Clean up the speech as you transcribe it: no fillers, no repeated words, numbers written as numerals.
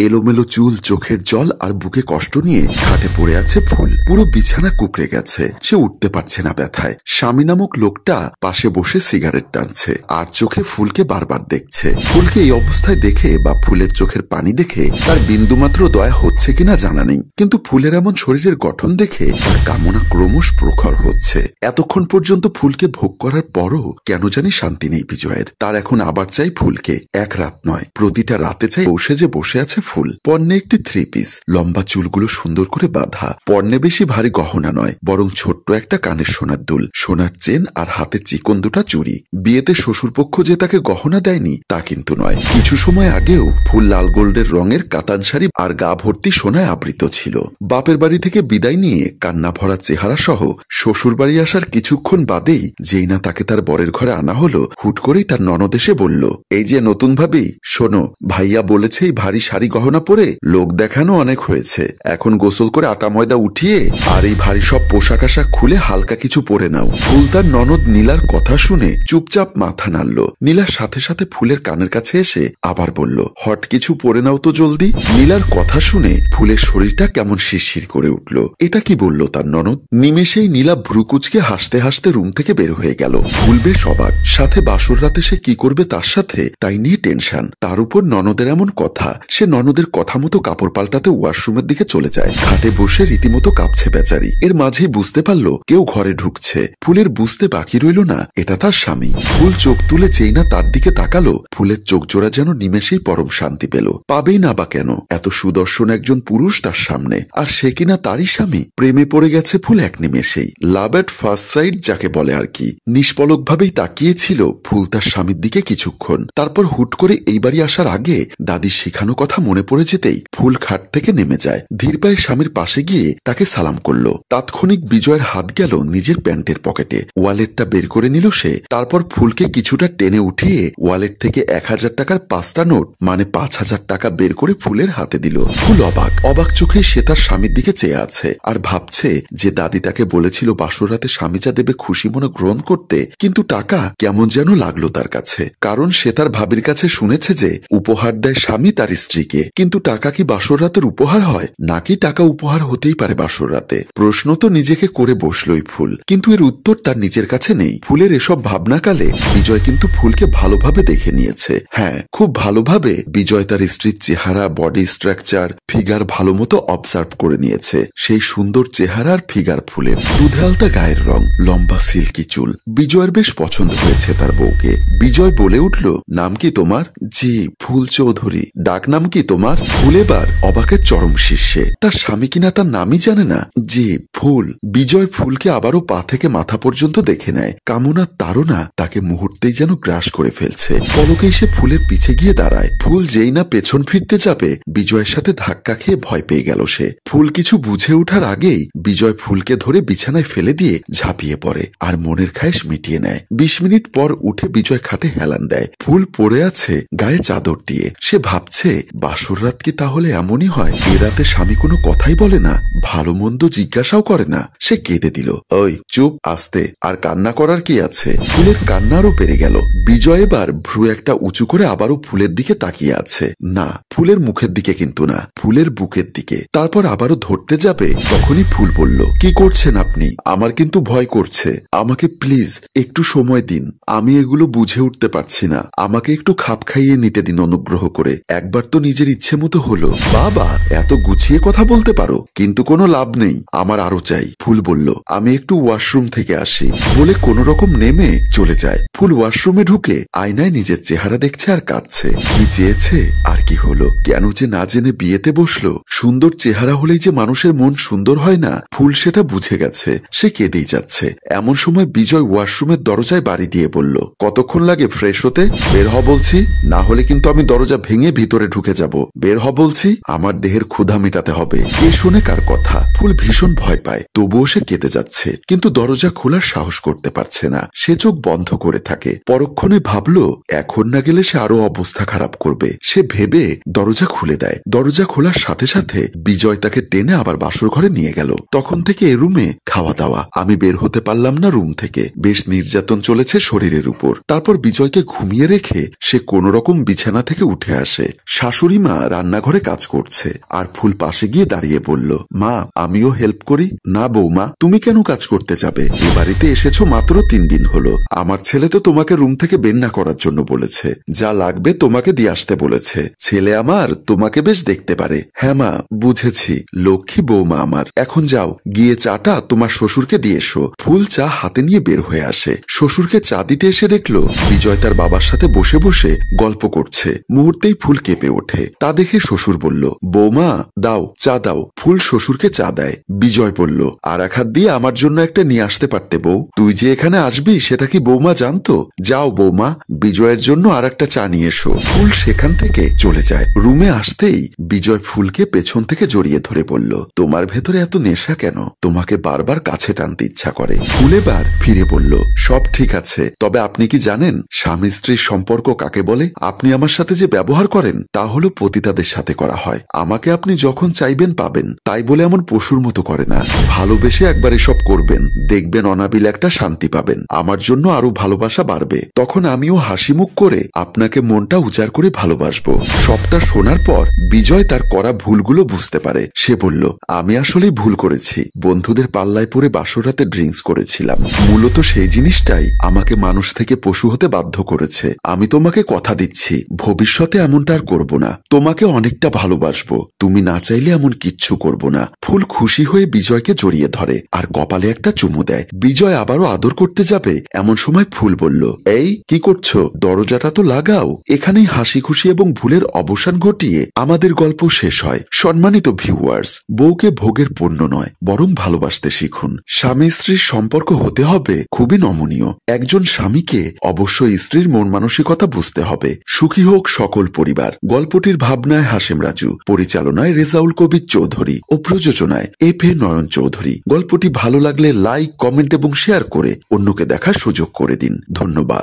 এলোমেলো চুল, চোখের জল আর বুকে কষ্ট নিয়ে খাটে পড়ে আছে ফুল। পুরো বিছানা কুকড়ে গেছে, সে উঠতে পারছে না ব্যথায়। স্বামী নামক লোকটা পাশে বসে সিগারেট টানছে আর চোখে ফুলকে বারবার দেখছে। ফুলকে এই অবস্থায় দেখে বা ফুলের চোখের পানি দেখে তার বিন্দুমাত্র দয়া হচ্ছে কিনা জানা নেই, কিন্তু ফুলের এমন শরীরের গঠন দেখে তার কামনা ক্রমশ প্রখর হচ্ছে। এতক্ষণ পর্যন্ত ফুলকে ভোগ করার পরও কেন জানি শান্তি নেই বিজয়ের। তার এখন আবার চাই ফুলকে। এক রাত নয়, প্রতিটা রাতে চাই বসে যে বসে আছে ফুল। পর্নে একটি 3 পিস, লম্বা চুলগুলো সুন্দর করে বাঁধা। পর্নে বেশি ভারী গহনা নয়, বরং ছোট্ট একটা কানের সোনার দুল, সোনার চেন আর হাতে চিকন দুটা চুড়ি। বিয়েতে শ্বশুরপক্ষ যে তাকে গহনা দেয়নি তা কিন্তু নয়। কিছু সময় আগেও ফুল লাল গোল্ডের রঙের কাতান শাড়ি আর গা ভর্তি সোনায় আবৃত ছিল। বাপের বাড়ি থেকে বিদায় নিয়ে কান্না ভরা চেহারা সহ শ্বশুর বাড়ি আসার কিছুক্ষণ বাদেই যেই না তাকে তার বরের ঘরে আনা হলো, হুট করেই তার ননদ এসে বলল, এই যে নতুন ভাবি, শোনো, ভাইয়া বলেছে এই ভারী শাড়ি গহনা পরে লোক দেখানো অনেক হয়েছে, এখন গোসল করে আটা ময়দা উঠিয়ে আর এই ভারী সব পোশাক আশাক খুলে হালকা কিছু পরে নাও। ফুল তার ননদ নীলার কথা শুনে চুপচাপ মাথা নাড়ল। নীলার সাথে সাথে ফুলের কানের কাছে এসে আবার বলল, হট কিছু পরে নাও তো জলদি। নীলার কথা শুনে ফুলের শরীরটা কেমন শিরশির করে উঠল। এটা কি বলল তার ননদ? নিমেষেই নীলা ভ্রুকুচকে হাসতে হাসতে রুম থেকে বের হয়ে গেল। ফুল বেশ অবাক, সাথে বাসর রাতে সে কি করবে তার সাথে তাই নিয়ে টেনশন। তার উপর ননদের এমন কথা। সে ননদের কথা মতো কাপড় পাল্টাতে ওয়াশরুমের দিকে চলে যায়। খাটে বসে রীতিমতো কাঁপছে বেচারি। এর মাঝেই বুঝতে পারল কেউ ঘরে ঢুকছে। ফুলের বুঝতে বাকি রইল না এটা তার স্বামী। ফুল চোখ তুলে যেই না তার দিকে তাকালো, ফুলের চোখ জোড়া যেন নিমেষেই পরম শান্তি পেল। পাবেই না বা কেন, এত সুদর্শন একজন পুরুষ তার সামনে, আর সে কিনা তারই স্বামী। প্রেমে পড়ে গেছে ফুল এক নিমেষেই। লাভ এট ফার্স্ট সাইট যাকে বলে আর কি। নিষ্পলক ভাবেই তাকিয়েছিল ফুল তার স্বামীর দিকে কিছুক্ষণ। তারপর হুট করে এই বাড়ি আসার আগে দাদির শেখানো কথা মনে পড়ে যেতেই ফুল খাট থেকে নেমে যায়। ধীর পায়ে স্বামীর পাশে গিয়ে তাকে সালাম করলো। তাৎক্ষণিক বিজয়ের হাত গেল নিজের প্যান্টের পকেটে। ওয়ালেটটা বের করে নিল সে। তারপর ফুলকে কিছুটা টেনে উঠিয়ে ওয়ালেট থেকে 1000 টাকার 5টা নোট, মানে 5000 টাকা বের করে ফুলের হাতে দিল। ফুল অবাক অবাক চোখে সে তার স্বামীর দিকে চেয়ে আছে আর ভাবছে যে দাদি তাকে বলেছিল বাসর রাতে স্বামী যা দেবে খুশি মনে গ্রহণ করতে, কিন্তু টাকা কেমন যেন লাগলো তার কাছে। কারণ সে তার ভাবির কাছে শুনেছে যে উপহার দেয় স্বামী তার স্ত্রীকে, কিন্তু টাকা কি বাসর রাতের উপহার হয় নাকি টাকা উপহার হতেই পারে বাসর রাতে? প্রশ্ন তো নিজেকে করে বসলই ফুল, কিন্তু এর উত্তর তার নিজের কাছে নেই। ফুলের এসব ভাবনাকালে বিজয় কিন্তু ফুলকে ভালোভাবে দেখে নিয়েছে। হ্যাঁ, খুব ভালোভাবে বিজয় তার স্ত্রীর চেহারা, বডি স্ট্রাকচার, ফিগার ভালো মতো অবজার্ভ করে নিয়েছে। সেই সুন্দর চেহারা আর ফিগার ফুলের, দুধে আলতা গায়ের রং, লম্বা সিল্কি চুল। বিজয়ের বেশ পছন্দ হয়েছে তার বউকে। বিজয় বলে উঠল, নাম কি তোমার? জি, ফুল চৌধুরী। ডাক নাম কি তোমার? ফুল এবার অবাকের চরম শীর্ষে। তার স্বামী কিনা তার নামই জানে না। জি, ফুল। বিজয় ফুলকে আবারও পা থেকে মাথা পর্যন্ত দেখে নেয়। কামনার তাড়না তাকে মুহূর্তেই যেন গ্রাস করে ফেলছে। পলকেই সে ফুলের পিছে গিয়ে দাঁড়ায়। ফুল যেই না পেছন ফিরতে যাবে, বিজয়ের সাথে ধাক্কা খেয়ে ভয় পেয়ে গেল সে। ফুল কিছু বুঝে ওঠার আগেই বিজয় ফুলকে ধরে বিছানায় ফেলে দিয়ে ঝাঁপিয়ে পড়ে আর মনের খায়েশ মিটিয়ে নেয়। 20 মিনিট পর উঠে বিজয় খাটে হেলান দেয়। ফুল পড়ে আছে গায়ে চাদর দিয়ে। সে ভাবছে বাসর রাত কি তাহলে এমনই হয়? এ রাতে স্বামী কোনো কথাই বলে না, ভালো মন্দ জিজ্ঞাসাও করে না। সে কেঁদে দিল। ওই চুপ, আস্তে, আর কান্না করার কি আছে? ফুলের কান্নারও পেরে গেল। বিজয় এবার ভ্রু একটা উঁচু করে আবারও ফুলের দিকে তাকিয়ে আছে। না, ফুলের মুখের দিকে কিন্তু না, ফুলের বুকের দিকে। তারপর আবারও ধরতে যাবে, তখনই ফুল বলল, কি করছেন আপনি? আমার কিন্তু ভয় করছে, আমাকে প্লিজ একটু সময় দিন। আমি এগুলো বুঝে উঠতে পারছি না, আমাকে একটু খাপ খাইয়ে নিতে দিন অনুগ্রহ করে। একবার তো নিজের ইচ্ছে মতো হলো। বাবা, এত গুছিয়ে কথা বলতে পারো, কিন্তু কোনো লাভ নেই, আমার আরো চাই। ফুল বলল, আমি একটু ওয়াশরুম থেকে আসি বলে কোনো রকম নেমে চলে যায়। ফুল ওয়াশরুমে ঢুকে আয়নায় নিজের চেহারা দেখছে আর কাঁদছে। কি চেয়েছে আর কি হলো? কেন যে না জেনে বিয়েতে বসলো? সুন্দর চেহারা হলেই যে মানুষের মন সুন্দর হয় না, ফুল সেটা বুঝে গেছে। সে কেঁদেই যাচ্ছে। এমন সময় বিজয় ওয়াশরুমের দরজায় বাড়ি দিয়ে বলল, কতক্ষণ লাগে ফ্রেশ হতে? বের হ বলছি, না হলে কিন্তু আমি দরজা ভেঙে ভিতরে ঢুকে যাব। বের হ বলছি, আমার দেহের ক্ষুধা মেটাতে হবে। এ শুনে কার কথা? ফুল ভীষণ ভয় পায়, তবুও সে কেঁদে যাচ্ছে, কিন্তু দরজা খোলার সাহস করতে পারছে না। সে চোখ বন্ধ করে থাকে। পরক্ষণে ভাবলো এখন না গেলে সে আরো অবস্থা খারাপ করবে। সে ভেবে দরজা খুলে দেয়। দরজা খোলার সাথে সাথে বিজয় তাকে টেনে আবার বাসর ঘরে নিয়ে গেল। তখন থেকে এ রুমে খাওয়া দাওয়া। আমি বের হতে পারলাম না রুম থেকে। বেশ নির্যাতন চলেছে শরীরের উপর। তারপর বিজয়কে ঘুমিয়ে রেখে সে কোন রকম বিছানা থেকে উঠে আসে। শাশুড়ি মা না রান্নাঘরে কাজ করছে, আর ফুল পাশে গিয়ে দাঁড়িয়ে বলল, মা আমিও হেল্প করি। না বৌমা, তুমি কেন কাজ করতে যাবে? এ বাড়িতে এসেছো মাত্র 3 দিন হলো। আমার ছেলে তো তোমাকে রুম থেকে বের না করার জন্য বলেছে, যা লাগবে তোমাকে দিয়ে আসতে বলেছে। ছেলে আমার তোমাকে বেশ দেখতে পারে। হ্যাঁ মা, বুঝেছি, লক্ষ্মী বৌমা আমার। এখন যাও, গিয়ে চাটা তোমার শ্বশুরকে দিয়ে এসো। ফুল চা হাতে নিয়ে বের হয়ে আসে। শ্বশুরকে চা দিতে এসে দেখলো বিজয় তার বাবার সাথে বসে বসে গল্প করছে। মুহূর্তেই ফুল কেঁপে ওঠে। তা দেখে শ্বশুর বলল, বৌমা দাও, চা দাও। ফুল শ্বশুরকে চা দেয়। বিজয় বলল, আর এক হাত দিয়ে আমার জন্য একটা নিয়ে আসতে পারতে বউ। তুই যে এখানে আসবি সেটা কি বৌমা জানতো? যাও বৌমা, বিজয়ের জন্য আর একটা চা নিয়ে এসো। ফুল সেখান থেকে চলে যায়। রুমে আসতেই বিজয় ফুলকে পেছন থেকে জড়িয়ে ধরে বলল, তোমার ভেতরে এত নেশা কেন? তোমাকে বারবার কাছে টানতে ইচ্ছা করে। ফুল এবার ফিরে বলল, সব ঠিক আছে, তবে আপনি কি জানেন স্বামী স্ত্রীর সম্পর্ক কাকে বলে? আপনি আমার সাথে যে ব্যবহার করেন তা হলো পতিতাদের সাথে করা হয়। আমাকে আপনি যখন চাইবেন পাবেন, তাই বলে এমন পশুর মতো করে না। ভালোবেসে একবার এসব করবেন, দেখবেন অনাবিল একটা শান্তি পাবেন। আমার জন্য আরো ভালোবাসা বাড়বে। তখন আমিও হাসি মুখ করে আপনাকে মনটা উজাড় করে ভালোবাসবো। সবটা শোনার পর বিজয় তার করা ভুলগুলো বুঝতে পারে। সে বলল, আমি আসলেই ভুল করেছি। বন্ধুদের পাল্লায় পড়ে বাসর রাতে ড্রিঙ্কস করেছিলাম। মূলত সেই জিনিসটাই আমাকে মানুষ থেকে পশু হতে বাধ্য করেছে। আমি তোমাকে কথা দিচ্ছি, ভবিষ্যতে এমনটা আর করব না। তোমাকে অনেকটা ভালোবাসবো। তুমি না চাইলে এমন কিচ্ছু করব না। ফুল খুশি হয়ে বিজয়কে জড়িয়ে ধরে আর কপালে একটা চুমু দেয়। বিজয় আবারও আদর করতে যাবে, এমন সময় ফুল বলল, এই কি করছো? দরজাটা তো লাগাও। এখানেই হাসি খুশি এবং ভুলের অবসান ঘটিয়ে আমাদের গল্প শেষ হয়। সম্মানিত ভিউয়ার্স, বউকে ভোগের পণ্য নয়, বরং ভালোবাসতে শিখুন। স্বামী স্ত্রীর সম্পর্ক হতে হবে খুবই নমনীয়। একজন স্বামীকে অবশ্যই স্ত্রীর মন মানসিকতা বুঝতে হবে। সুখী হোক সকল পরিবার। গল্পটির ভাবনায় হাশেম রাজু, পরিচালনায় রেজাউল কবির চৌধুরী ও প্রযোজনায় এফ এ নয়ন চৌধুরী। গল্পটি ভালো লাগলে লাইক, কমেন্ট এবং শেয়ার করে অন্যকে দেখার সুযোগ করে দিন। ধন্যবাদ।